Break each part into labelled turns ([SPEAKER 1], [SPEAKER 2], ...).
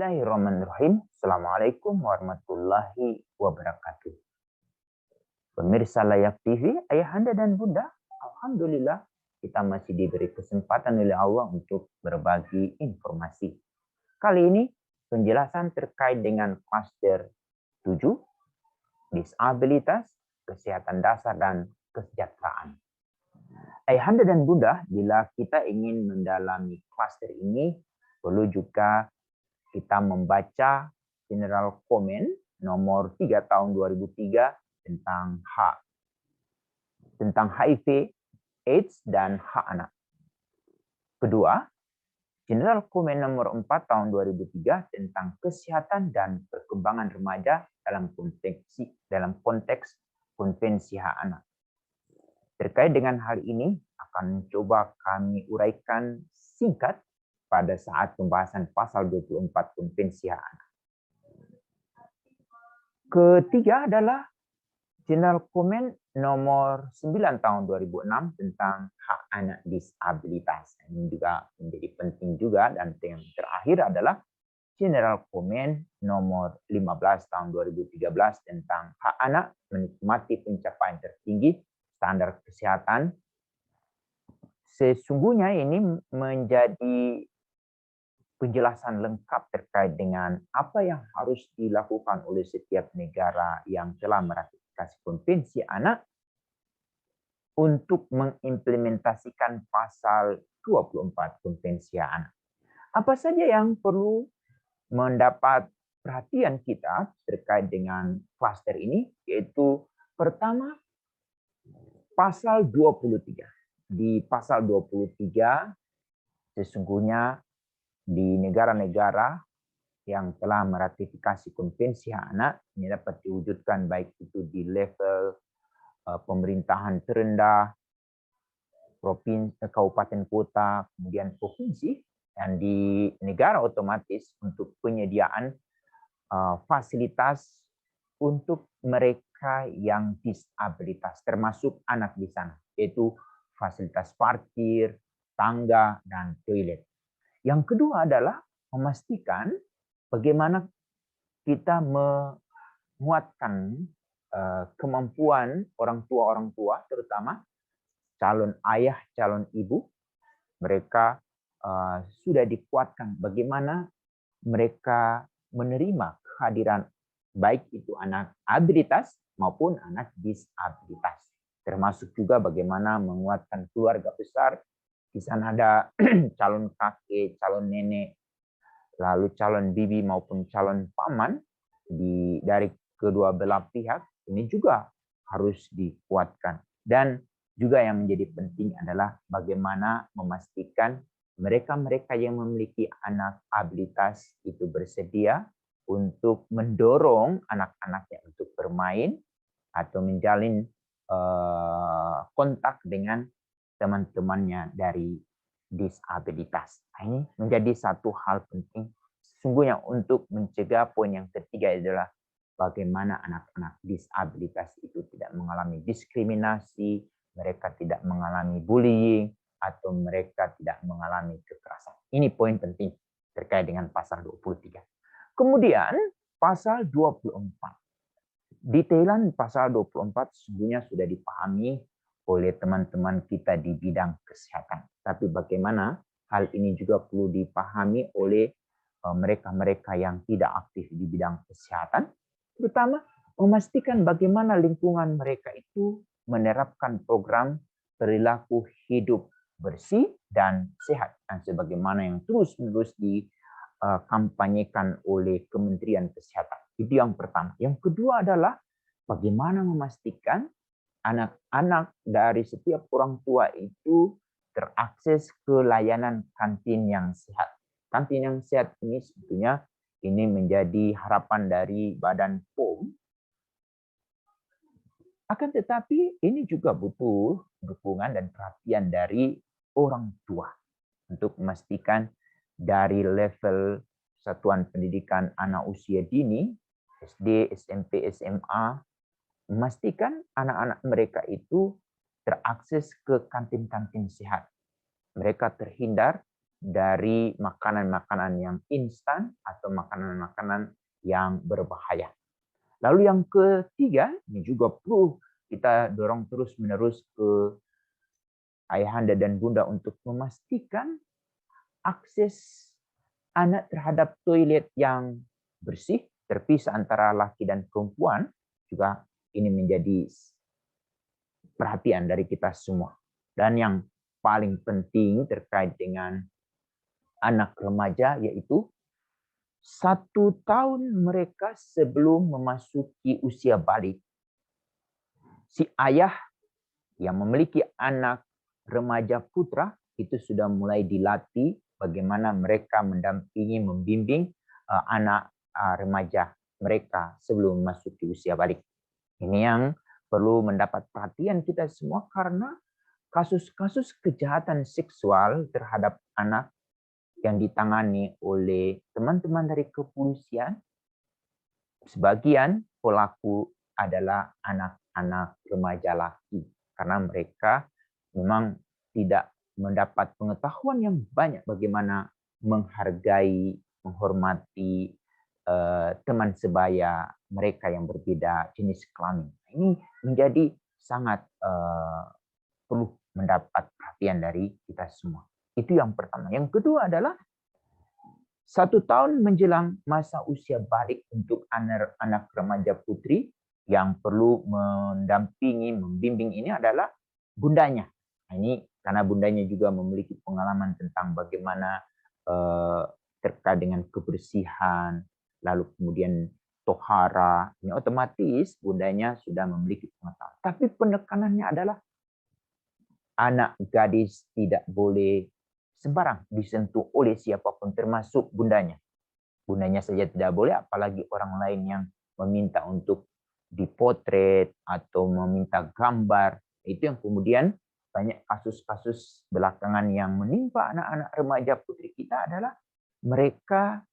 [SPEAKER 1] Bismillahirrahmanirrahim. Assalamualaikum warahmatullahi wabarakatuh. Pemirsa Layak TV, ayahanda dan bunda, alhamdulillah kita masih diberi kesempatan oleh Allah untuk berbagi informasi. Kali ini penjelasan terkait dengan klaster 7, disabilitas, kesehatan dasar dan kesejahteraan. Ayahanda dan bunda, bila kita ingin mendalami klaster ini, perlu juga kita membaca General Comment nomor 3 tahun 2003 tentang HIV, AIDS, dan hak anak. Kedua, General Comment nomor 4 tahun 2003 tentang kesehatan dan perkembangan remaja dalam konteks Konvensi Hak Anak. Terkait dengan hal ini, akan coba kami uraikan singkat pada saat pembahasan pasal 24 Konvensi Hak Anak. Ketiga adalah General Comment nomor 9 tahun 2006 tentang hak anak disabilitas. Ini juga menjadi penting juga, dan yang terakhir adalah General Comment nomor 15 tahun 2013 tentang hak anak menikmati pencapaian tertinggi standar kesehatan. Sesungguhnya ini menjadi penjelasan lengkap terkait dengan apa yang harus dilakukan oleh setiap negara yang telah meratifikasi Konvensi Anak untuk mengimplementasikan pasal 24 Konvensi Anak. Apa saja yang perlu mendapat perhatian kita terkait dengan klaster ini, yaitu pertama, pasal 23. Di pasal 23, sesungguhnya di negara-negara yang telah meratifikasi Konvensi Hak Anak, ini dapat diwujudkan baik itu di level pemerintahan terendah, provinsi, kabupaten kota, kemudian provinsi, dan di negara otomatis untuk penyediaan fasilitas untuk mereka yang disabilitas, termasuk anak di sana, yaitu fasilitas parkir, tangga, dan toilet. Yang kedua adalah memastikan bagaimana kita menguatkan kemampuan orang tua, terutama calon ayah, calon ibu. Mereka sudah dikuatkan bagaimana mereka menerima kehadiran baik itu anak abilitas maupun anak disabilitas. Termasuk juga bagaimana menguatkan keluarga besar. Di sana ada calon kakek, calon nenek, lalu calon bibi maupun calon paman dari kedua belah pihak. Ini juga harus dikuatkan. Dan juga yang menjadi penting adalah bagaimana memastikan mereka-mereka yang memiliki anak abilitas itu bersedia untuk mendorong anak-anaknya untuk bermain atau menjalin kontak dengan teman-temannya dari disabilitas. Ini menjadi satu hal penting sesungguhnya untuk mencegah. Poin yang ketiga adalah bagaimana anak-anak disabilitas itu tidak mengalami diskriminasi, mereka tidak mengalami bullying, atau mereka tidak mengalami kekerasan. Ini poin penting terkait dengan pasal 23. Kemudian pasal 24. Detailan pasal 24 sesungguhnya sudah dipahami oleh teman-teman kita di bidang kesehatan. Tapi bagaimana hal ini juga perlu dipahami oleh mereka-mereka yang tidak aktif di bidang kesehatan, terutama memastikan bagaimana lingkungan mereka itu menerapkan program perilaku hidup bersih dan sehat, dan sebagaimana yang terus-menerus dikampanyekan oleh Kementerian Kesehatan. Itu yang pertama. Yang kedua adalah bagaimana memastikan anak-anak dari setiap orang tua itu terakses ke layanan kantin yang sehat. Kantin yang sehat ini sebetulnya ini menjadi harapan dari Badan POM. Akan tetapi ini juga butuh dukungan dan perhatian dari orang tua untuk memastikan dari level satuan pendidikan anak usia dini, SD, SMP, SMA, memastikan anak-anak mereka itu terakses ke kantin-kantin sehat. Mereka terhindar dari makanan-makanan yang instan atau makanan-makanan yang berbahaya. Lalu yang ketiga, ini juga perlu kita dorong terus-menerus ke ayahanda dan bunda untuk memastikan akses anak terhadap toilet yang bersih, terpisah antara laki dan perempuan, juga ini menjadi perhatian dari kita semua. Dan yang paling penting terkait dengan anak remaja, yaitu 1 tahun mereka sebelum memasuki usia balik, si ayah yang memiliki anak remaja putra itu sudah mulai dilatih bagaimana mereka mendampingi, membimbing anak remaja mereka sebelum memasuki usia balik. Ini yang perlu mendapat perhatian kita semua karena kasus-kasus kejahatan seksual terhadap anak yang ditangani oleh teman-teman dari kepolisian, sebagian pelaku adalah anak-anak remaja laki karena mereka memang tidak mendapat pengetahuan yang banyak bagaimana menghargai, menghormati teman sebaya mereka yang berbeda jenis kelamin. Ini menjadi sangat perlu mendapat perhatian dari kita semua. Itu yang pertama. Yang kedua adalah 1 tahun menjelang masa usia balik untuk anak remaja putri yang perlu mendampingi, membimbing ini adalah bundanya. Nah, ini karena bundanya juga memiliki pengalaman tentang bagaimana terkait dengan kebersihan, lalu kemudian tohara, ini otomatis bundanya sudah memiliki pengetahuan. Tapi penekanannya adalah anak gadis tidak boleh sembarang disentuh oleh siapapun termasuk bundanya. Bundanya saja tidak boleh, apalagi orang lain yang meminta untuk dipotret atau meminta gambar. Itu yang kemudian banyak kasus-kasus belakangan yang menimpa anak-anak remaja putri kita adalah mereka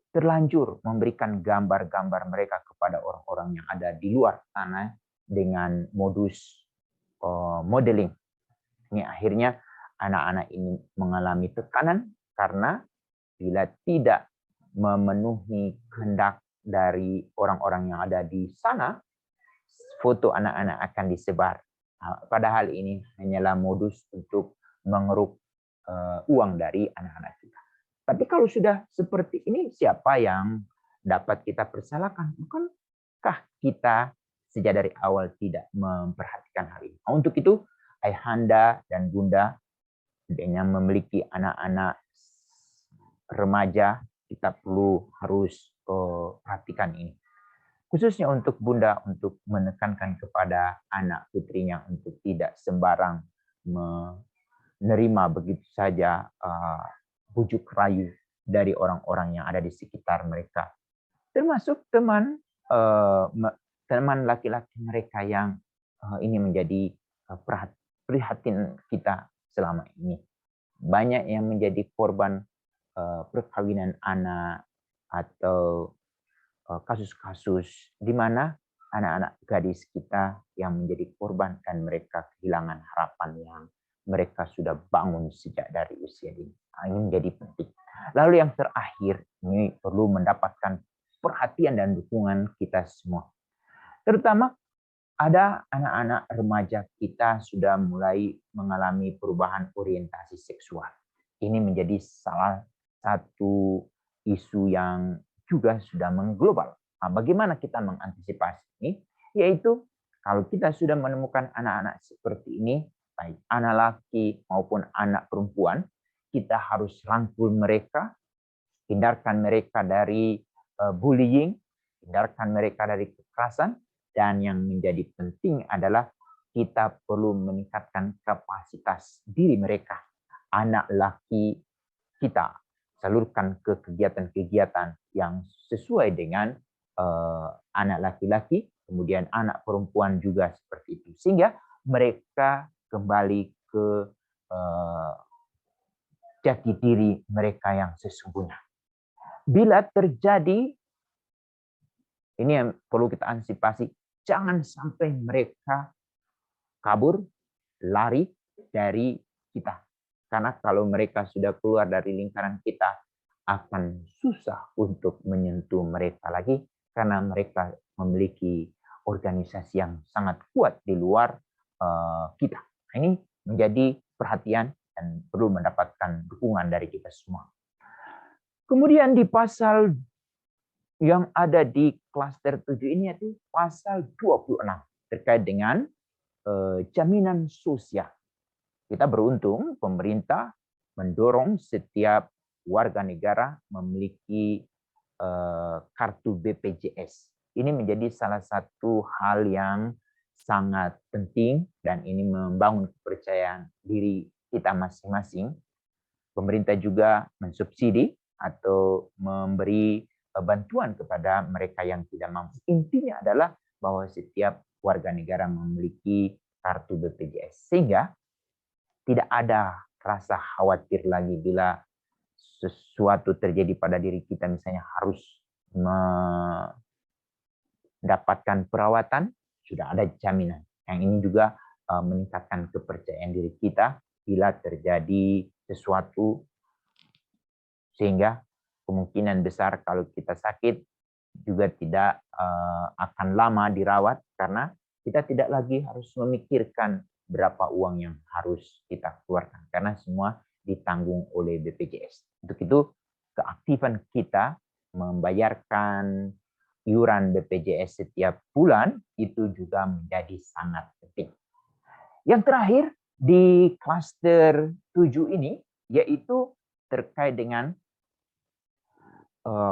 [SPEAKER 1] terlanjur memberikan gambar-gambar mereka kepada orang-orang yang ada di luar sana dengan modus modeling. Ini akhirnya anak-anak ini mengalami tekanan karena bila tidak memenuhi kehendak dari orang-orang yang ada di sana, foto anak-anak akan disebar. Padahal ini hanyalah modus untuk mengeruk uang dari anak-anak kita. Tapi kalau sudah seperti ini, siapa yang dapat kita persalahkan? Bukankah kita sejak dari awal tidak memperhatikan hal ini? Untuk itu, ayahanda dan bunda yang memiliki anak-anak remaja, kita perlu harus perhatikan ini. Khususnya untuk bunda, untuk menekankan kepada anak putrinya untuk tidak sembarang menerima begitu saja bujuk rayu dari orang-orang yang ada di sekitar mereka. Termasuk teman laki-laki mereka yang ini menjadi prihatin kita selama ini. Banyak yang menjadi korban perkawinan anak atau kasus-kasus di mana anak-anak gadis kita yang menjadi korban dan mereka kehilangan harapan yang mereka sudah bangun sejak dari usia dini. Ini menjadi penting. Lalu yang terakhir, ini perlu mendapatkan perhatian dan dukungan kita semua. Terutama ada anak-anak remaja kita sudah mulai mengalami perubahan orientasi seksual. Ini menjadi salah satu isu yang juga sudah mengglobal. Nah, bagaimana kita mengantisipasi ini? Yaitu kalau kita sudah menemukan anak-anak seperti ini, baik anak laki maupun anak perempuan, kita harus rangkul mereka, hindarkan mereka dari bullying, hindarkan mereka dari kekerasan, dan yang menjadi penting adalah kita perlu meningkatkan kapasitas diri mereka. Anak laki kita salurkan ke kegiatan-kegiatan yang sesuai dengan anak laki-laki, kemudian anak perempuan juga seperti itu. Sehingga mereka kembali ke jati diri mereka yang sesungguhnya. Bila terjadi, ini yang perlu kita antisipasi, jangan sampai mereka kabur, lari dari kita. Karena kalau mereka sudah keluar dari lingkaran kita, akan susah untuk menyentuh mereka lagi karena mereka memiliki organisasi yang sangat kuat di luar kita. Nah, ini menjadi perhatian dan perlu mendapatkan dukungan dari kita semua. Kemudian di pasal yang ada di klaster 7 ini yaitu pasal 26 terkait dengan jaminan sosial. Kita beruntung pemerintah mendorong setiap warga negara memiliki kartu BPJS. Ini menjadi salah satu hal yang sangat penting dan ini membangun kepercayaan diri kita masing-masing. Pemerintah juga mensubsidi atau memberi bantuan kepada mereka yang tidak mampu. Intinya adalah bahwa setiap warga negara memiliki kartu BPJS. Sehingga tidak ada rasa khawatir lagi bila sesuatu terjadi pada diri kita, misalnya harus mendapatkan perawatan, sudah ada jaminan. Yang ini juga meningkatkan kepercayaan diri kita bila terjadi sesuatu, sehingga kemungkinan besar kalau kita sakit juga tidak akan lama dirawat karena kita tidak lagi harus memikirkan berapa uang yang harus kita keluarkan karena semua ditanggung oleh BPJS. Untuk itu keaktifan kita membayarkan iuran BPJS setiap bulan itu juga menjadi sangat penting. Yang terakhir di klaster 7 ini yaitu terkait dengan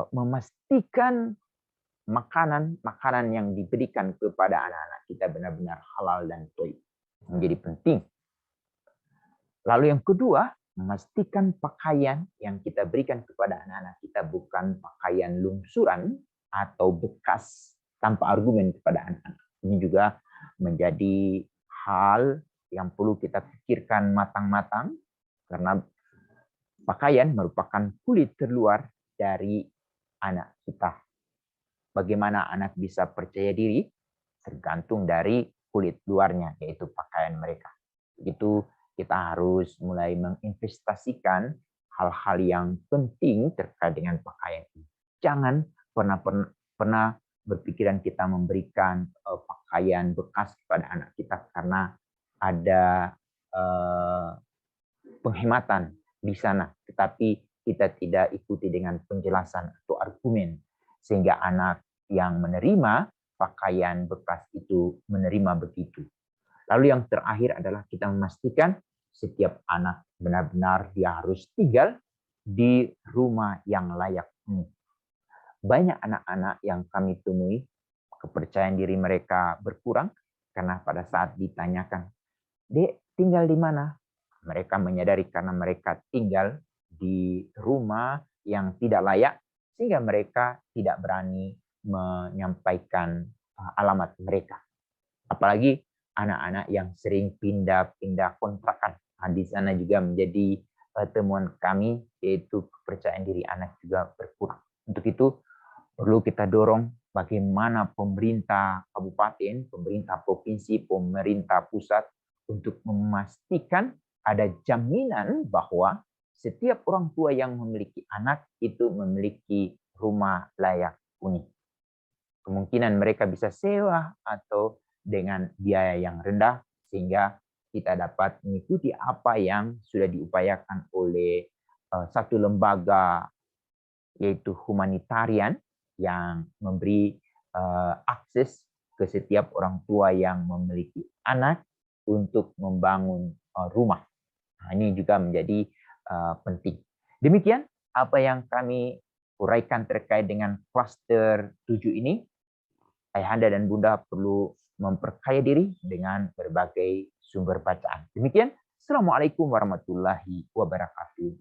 [SPEAKER 1] memastikan makanan yang diberikan kepada anak-anak kita benar-benar halal dan thayyib. Menjadi penting. Lalu yang kedua, memastikan pakaian yang kita berikan kepada anak-anak kita bukan pakaian lungsuran atau bekas tanpa argumen kepada anak-anak. Ini juga menjadi hal yang perlu kita pikirkan matang-matang karena pakaian merupakan kulit terluar dari anak kita. Bagaimana anak bisa percaya diri tergantung dari kulit luarnya, yaitu pakaian mereka. Begitu kita harus mulai menginvestasikan hal-hal yang penting terkait dengan pakaian ini. Jangan pernah berpikiran kita memberikan pakaian bekas kepada anak kita karena ada penghematan di sana, tetapi kita tidak ikuti dengan penjelasan atau argumen sehingga anak yang menerima pakaian bekas itu menerima begitu. Lalu yang terakhir adalah kita memastikan setiap anak benar-benar dia harus tinggal di rumah yang layak huni. Banyak anak-anak yang kami temui kepercayaan diri mereka berkurang karena pada saat ditanyakan, "Dek, tinggal di mana?" Mereka menyadari karena mereka tinggal di rumah yang tidak layak sehingga mereka tidak berani menyampaikan alamat mereka. Apalagi anak-anak yang sering pindah-pindah kontrakan. Nah, di sana juga menjadi temuan kami, yaitu kepercayaan diri anak juga berkurang. Untuk itu perlu kita dorong bagaimana pemerintah kabupaten, pemerintah provinsi, pemerintah pusat untuk memastikan ada jaminan bahwa setiap orang tua yang memiliki anak itu memiliki rumah layak huni. Kemungkinan mereka bisa sewa atau dengan biaya yang rendah sehingga kita dapat mengikuti apa yang sudah diupayakan oleh satu lembaga yaitu humanitarian yang memberi akses ke setiap orang tua yang memiliki anak untuk membangun rumah. Nah, ini juga menjadi penting. Demikian apa yang kami uraikan terkait dengan klaster 7 ini. Ayahanda dan Bunda perlu memperkaya diri dengan berbagai sumber bacaan. Demikian, Assalamualaikum warahmatullahi wabarakatuh.